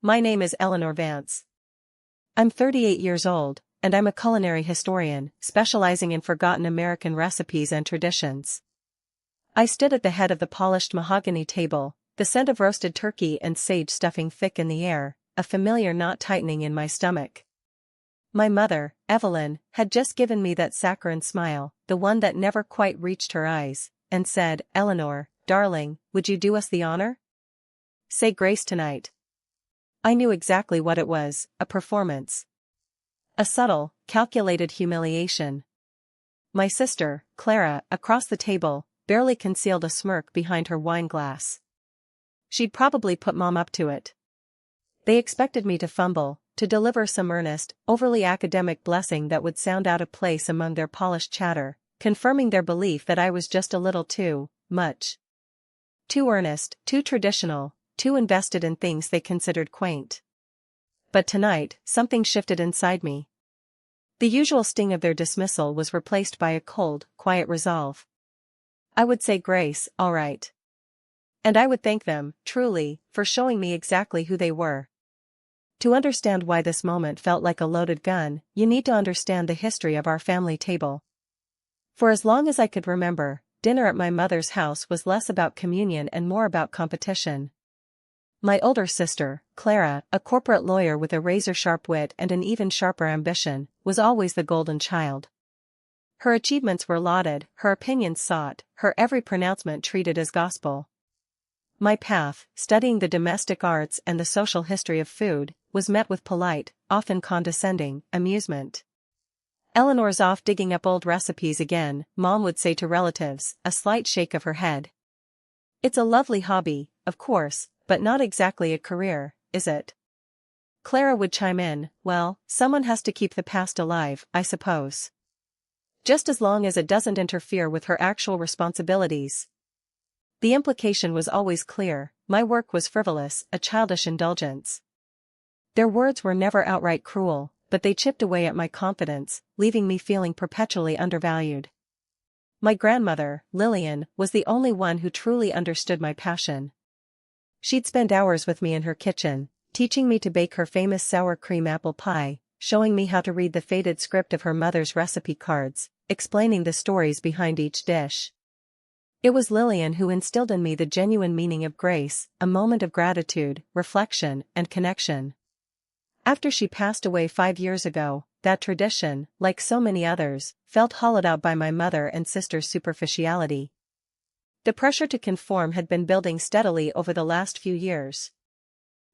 My name is Eleanor Vance. I'm 38 years old, and I'm a culinary historian, specializing in forgotten American recipes and traditions. I stood at the head of the polished mahogany table, the scent of roasted turkey and sage stuffing thick in the air, a familiar knot tightening in my stomach. My mother, Evelyn, had just given me that saccharine smile, the one that never quite reached her eyes, and said, "Eleanor, darling, would you do us the honor? Say grace tonight." I knew exactly what it was, a performance. A subtle, calculated humiliation. My sister, Clara, across the table, barely concealed a smirk behind her wine glass. She'd probably put Mom up to it. They expected me to fumble, to deliver some earnest, overly academic blessing that would sound out of place among their polished chatter, confirming their belief that I was just a little too much. Too earnest, too traditional, too invested in things they considered quaint. But tonight, something shifted inside me. The usual sting of their dismissal was replaced by a cold, quiet resolve. I would say grace, all right. And I would thank them, truly, for showing me exactly who they were. To understand why this moment felt like a loaded gun, you need to understand the history of our family table. For as long as I could remember, dinner at my mother's house was less about communion and more about competition. My older sister, Clara, a corporate lawyer with a razor-sharp wit and an even sharper ambition, was always the golden child. Her achievements were lauded, her opinions sought, her every pronouncement treated as gospel. My path, studying the domestic arts and the social history of food, was met with polite, often condescending, amusement. "Eleanor's off digging up old recipes again," Mom would say to relatives, a slight shake of her head. "It's a lovely hobby, of course, but not exactly a career, is it?" Clara would chime in, "Well, someone has to keep the past alive, I suppose. Just as long as it doesn't interfere with her actual responsibilities." The implication was always clear: my work was frivolous, a childish indulgence. Their words were never outright cruel, but they chipped away at my confidence, leaving me feeling perpetually undervalued. My grandmother, Lillian, was the only one who truly understood my passion. She'd spend hours with me in her kitchen, teaching me to bake her famous sour cream apple pie, showing me how to read the faded script of her mother's recipe cards, explaining the stories behind each dish. It was Lillian who instilled in me the genuine meaning of grace, a moment of gratitude, reflection, and connection. After she passed away 5 years ago, that tradition, like so many others, felt hollowed out by my mother and sister's superficiality. The pressure to conform had been building steadily over the last few years.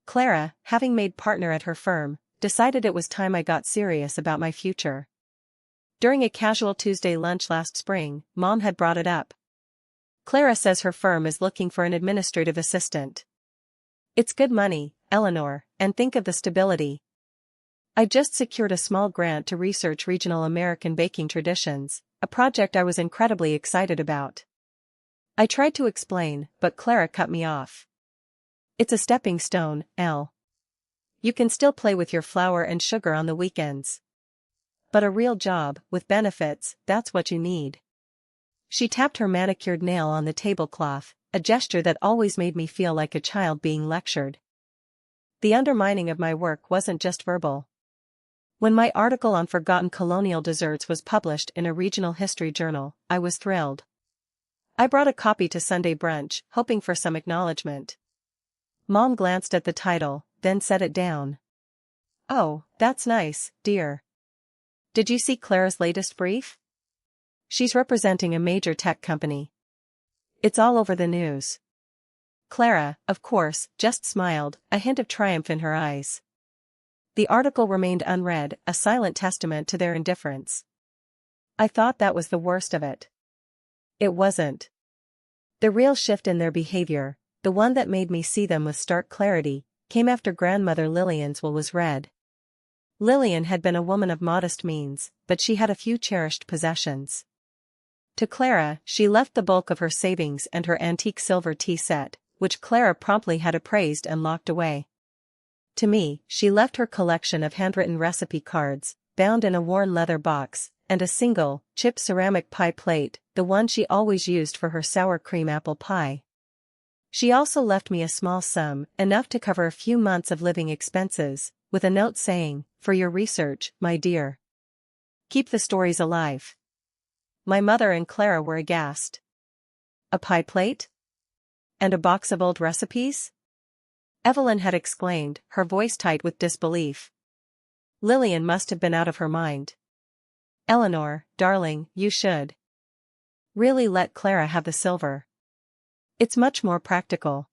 Clara, having made partner at her firm, decided it was time I got serious about my future. During a casual Tuesday lunch last spring, Mom had brought it up. "Clara says her firm is looking for an administrative assistant. It's good money, Eleanor, and think of the stability." I just secured a small grant to research regional American baking traditions, a project I was incredibly excited about. I tried to explain, but Clara cut me off. "It's a stepping stone, Elle. You can still play with your flour and sugar on the weekends. But a real job, with benefits, that's what you need." She tapped her manicured nail on the tablecloth, a gesture that always made me feel like a child being lectured. The undermining of my work wasn't just verbal. When my article on forgotten colonial desserts was published in a regional history journal, I was thrilled. I brought a copy to Sunday brunch, hoping for some acknowledgement. Mom glanced at the title, then set it down. "Oh, that's nice, dear. Did you see Clara's latest brief? She's representing a major tech company. It's all over the news." Clara, of course, just smiled, a hint of triumph in her eyes. The article remained unread, a silent testament to their indifference. I thought that was the worst of it. It wasn't. The real shift in their behavior, the one that made me see them with stark clarity, came after grandmother Lillian's will was read. Lillian had been a woman of modest means, but she had a few cherished possessions. To Clara, she left the bulk of her savings and her antique silver tea set, which Clara promptly had appraised and locked away. To me, she left her collection of handwritten recipe cards, bound in a worn leather box, and a single, chipped ceramic pie plate, the one she always used for her sour cream apple pie. She also left me a small sum, enough to cover a few months of living expenses, with a note saying, "For your research, my dear. Keep the stories alive." My mother and Clara were aghast. A pie plate? And a box of old recipes? Evelyn had exclaimed, her voice tight with disbelief. Lillian must have been out of her mind. "Eleanor, darling, you should really let Clara have the silver. It's much more practical.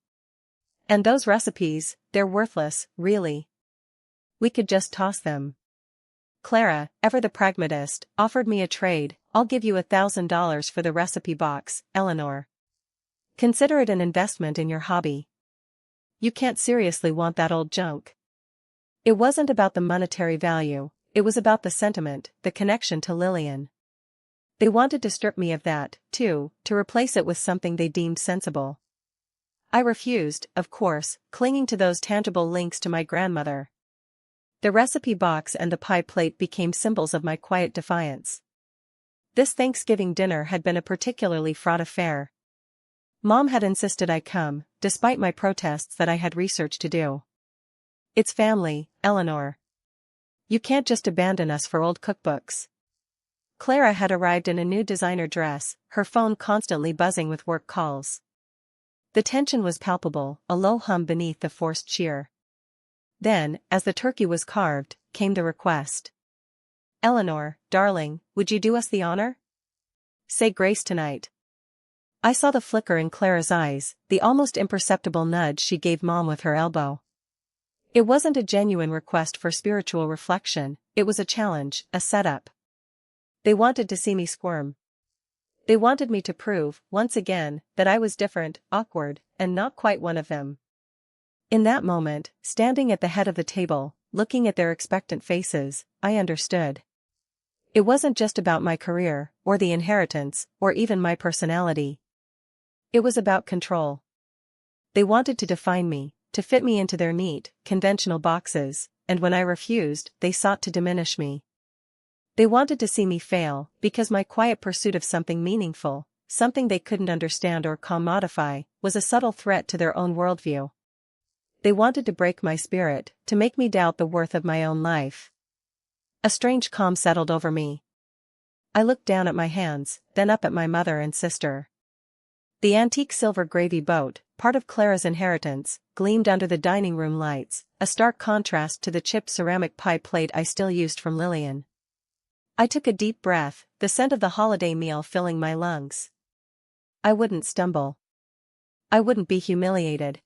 And those recipes, they're worthless, really. We could just toss them." Clara, ever the pragmatist, offered me a trade. "I'll give you $1,000 for the recipe box, Eleanor. Consider it an investment in your hobby. You can't seriously want that old junk." It wasn't about the monetary value, it was about the sentiment, the connection to Lillian. They wanted to strip me of that, too, to replace it with something they deemed sensible. I refused, of course, clinging to those tangible links to my grandmother. The recipe box and the pie plate became symbols of my quiet defiance. This Thanksgiving dinner had been a particularly fraught affair. Mom had insisted I come, despite my protests that I had research to do. "It's family, Eleanor. You can't just abandon us for old cookbooks." Clara had arrived in a new designer dress, her phone constantly buzzing with work calls. The tension was palpable, a low hum beneath the forced cheer. Then, as the turkey was carved, came the request. "Eleanor, darling, would you do us the honor? Say grace tonight." I saw the flicker in Clara's eyes, the almost imperceptible nudge she gave Mom with her elbow. It wasn't a genuine request for spiritual reflection, it was a challenge, a setup. They wanted to see me squirm. They wanted me to prove, once again, that I was different, awkward, and not quite one of them. In that moment, standing at the head of the table, looking at their expectant faces, I understood. It wasn't just about my career, or the inheritance, or even my personality. It was about control. They wanted to define me, to fit me into their neat, conventional boxes, and when I refused, they sought to diminish me. They wanted to see me fail, because my quiet pursuit of something meaningful, something they couldn't understand or commodify, was a subtle threat to their own worldview. They wanted to break my spirit, to make me doubt the worth of my own life. A strange calm settled over me. I looked down at my hands, then up at my mother and sister. The antique silver gravy boat, part of Clara's inheritance, gleamed under the dining room lights, a stark contrast to the chipped ceramic pie plate I still used from Lillian. I took a deep breath, the scent of the holiday meal filling my lungs. I wouldn't stumble. I wouldn't be humiliated.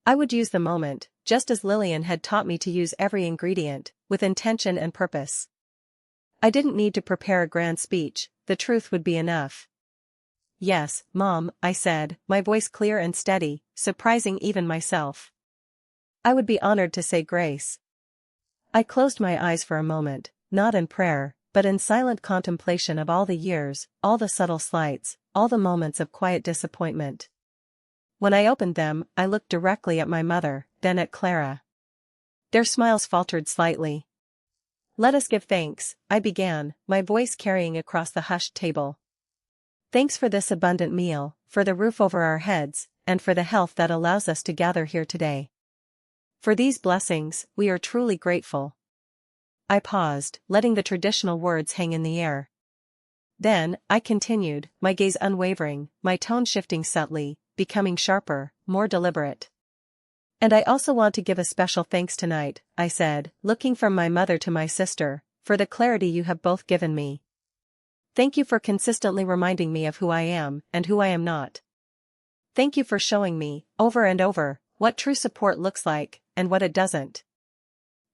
I would use the moment, just as Lillian had taught me to use every ingredient, with intention and purpose. I didn't need to prepare a grand speech, the truth would be enough. "Yes, Mom," I said, my voice clear and steady, surprising even myself. "I would be honored to say grace." I closed my eyes for a moment, not in prayer, but in silent contemplation of all the years, all the subtle slights, all the moments of quiet disappointment. When I opened them, I looked directly at my mother, then at Clara. Their smiles faltered slightly. "Let us give thanks," I began, my voice carrying across the hushed table. "Thanks for this abundant meal, for the roof over our heads, and for the health that allows us to gather here today. For these blessings, we are truly grateful." I paused, letting the traditional words hang in the air. Then, I continued, my gaze unwavering, my tone shifting subtly, becoming sharper, more deliberate. "And I also want to give a special thanks tonight," I said, looking from my mother to my sister, "for the clarity you have both given me. Thank you for consistently reminding me of who I am and who I am not. Thank you for showing me, over and over, what true support looks like, and what it doesn't.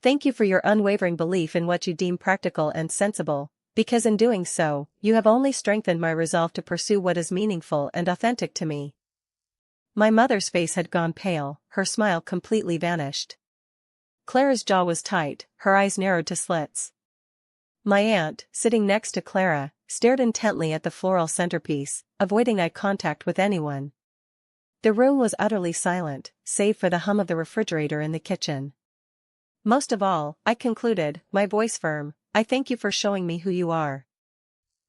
Thank you for your unwavering belief in what you deem practical and sensible, because in doing so, you have only strengthened my resolve to pursue what is meaningful and authentic to me." My mother's face had gone pale, her smile completely vanished. Clara's jaw was tight, her eyes narrowed to slits. My aunt, sitting next to Clara, stared intently at the floral centerpiece, avoiding eye contact with anyone. The room was utterly silent, save for the hum of the refrigerator in the kitchen. "Most of all," I concluded, my voice firm, "I thank you for showing me who you are.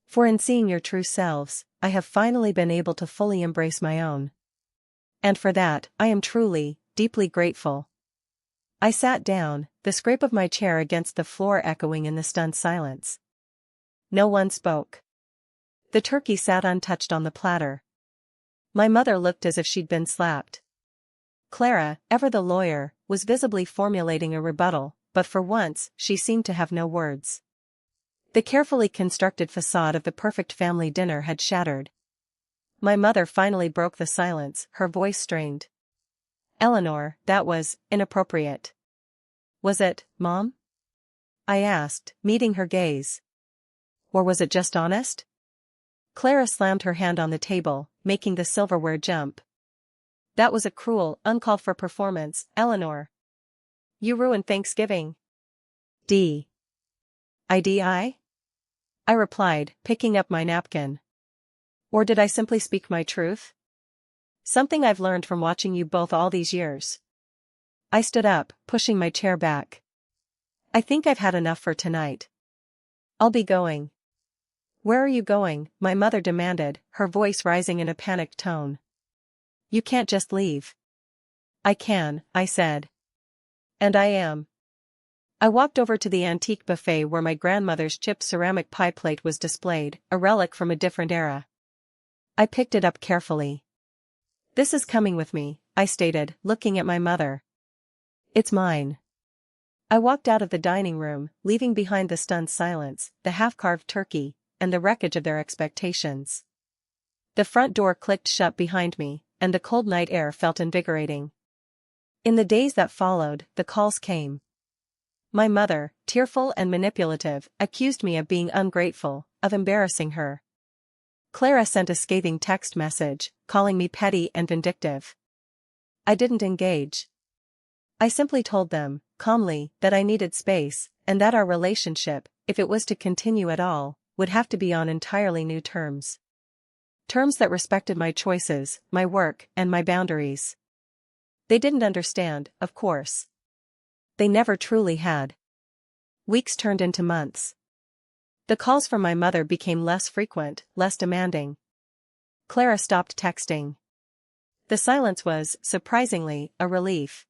For in seeing your true selves, I have finally been able to fully embrace my own." And for that, I am truly, deeply grateful. I sat down, the scrape of my chair against the floor echoing in the stunned silence. No one spoke. The turkey sat untouched on the platter. My mother looked as if she'd been slapped. Clara, ever the lawyer, was visibly formulating a rebuttal, but for once, she seemed to have no words. The carefully constructed facade of the perfect family dinner had shattered. My mother finally broke the silence, her voice strained. "Eleanor, that was inappropriate." "Was it, Mom?" I asked, meeting her gaze. "Or was it just honest?" Clara slammed her hand on the table, making the silverware jump. "That was a cruel, uncalled-for performance, Eleanor. You ruined Thanksgiving." I replied, picking up my napkin. "Or did I simply speak my truth? Something I've learned from watching you both all these years." I stood up, pushing my chair back. "I think I've had enough for tonight. I'll be going." "Where are you going?" my mother demanded, her voice rising in a panicked tone. "You can't just leave." "I can," I said. "And I am." I walked over to the antique buffet where my grandmother's chipped ceramic pie plate was displayed, a relic from a different era. I picked it up carefully. "This is coming with me," I stated, looking at my mother. "It's mine." I walked out of the dining room, leaving behind the stunned silence, the half-carved turkey, and the wreckage of their expectations. The front door clicked shut behind me, and the cold night air felt invigorating. In the days that followed, the calls came. My mother, tearful and manipulative, accused me of being ungrateful, of embarrassing her. Clara sent a scathing text message, calling me petty and vindictive. I didn't engage. I simply told them, calmly, that I needed space, and that our relationship, if it was to continue at all, would have to be on entirely new terms. Terms that respected my choices, my work, and my boundaries. They didn't understand, of course. They never truly had. Weeks turned into months. The calls from my mother became less frequent, less demanding. Clara stopped texting. The silence was, surprisingly, a relief.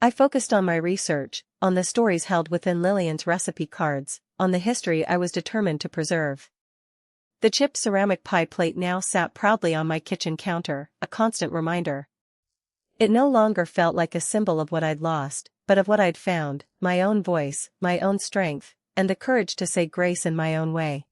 I focused on my research, on the stories held within Lillian's recipe cards, on the history I was determined to preserve. The chipped ceramic pie plate now sat proudly on my kitchen counter, a constant reminder. It no longer felt like a symbol of what I'd lost, but of what I'd found, my own voice, my own strength, and the courage to say grace in my own way.